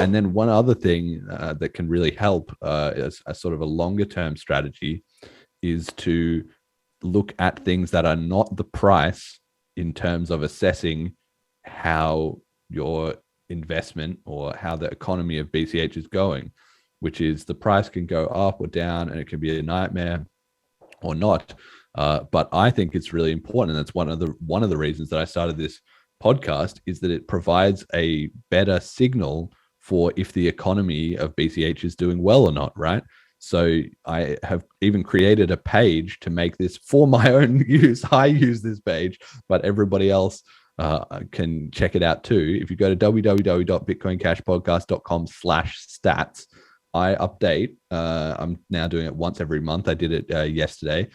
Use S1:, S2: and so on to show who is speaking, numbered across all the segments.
S1: And then one other thing that can really help as a sort of a longer term strategy is to look at things that are not the price in terms of assessing how your investment or how the economy of BCH is going, which is the price can go up or down and it can be a nightmare or not. But I think it's really important. And that's one of the reasons that I started this podcast, is that it provides a better signal for if the economy of BCH is doing well or not, right? So I have even created a page to make this for my own use. I use this page, but everybody else can check it out too. If you go to www.bitcoincashpodcast.com/stats, I update. I'm now doing it once every month. I did it yesterday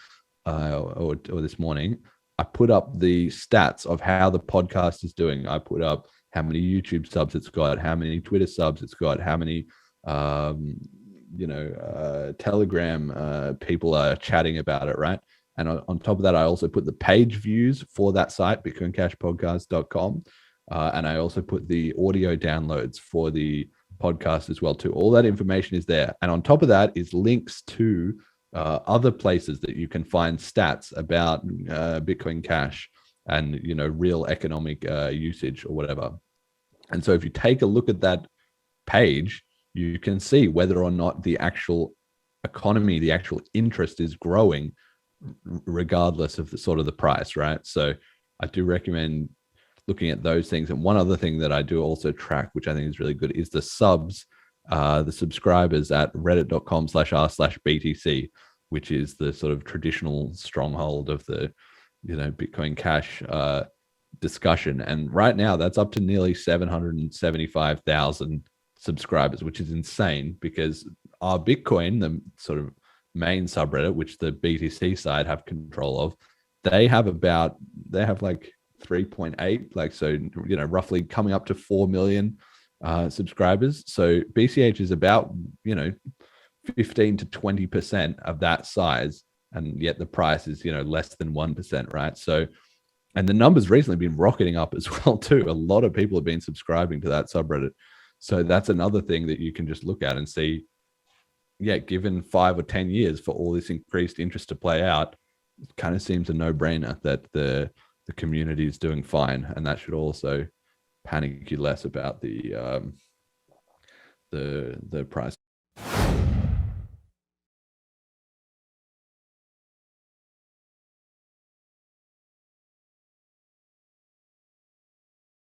S1: or this morning. I put up the stats of how the podcast is doing. I put up how many YouTube subs it's got, how many Twitter subs it's got, how many Telegram people are chatting about it, right? And on top of that, I also put the page views for that site, bitcoincashpodcast.com. And I also put the audio downloads for the podcast as well too. All that information is there. And on top of that is links to other places that you can find stats about Bitcoin Cash and, real economic usage or whatever. And so if you take a look at that page, you can see whether or not the actual economy, the actual interest is growing regardless of the sort of the price, right? So I do recommend looking at those things. And one other thing that I do also track, which I think is really good, is the subs, the subscribers at reddit.com/r/BTC, which is the sort of traditional stronghold of the, Bitcoin Cash discussion. And right now that's up to nearly 775,000 subscribers, which is insane, because our Bitcoin, the sort of main subreddit, which the BTC side have control of, they have like 3.8, like, so, roughly coming up to 4 million subscribers. So BCH is about, 15 to 20% of that size. And yet the price is, less than 1%, right? So, and the numbers recently been rocketing up as well too. A lot of people have been subscribing to that subreddit. So that's another thing that you can just look at and see, given 5 or 10 years for all this increased interest to play out, it kind of seems a no-brainer that the community is doing fine. And that should also panic you less about the price.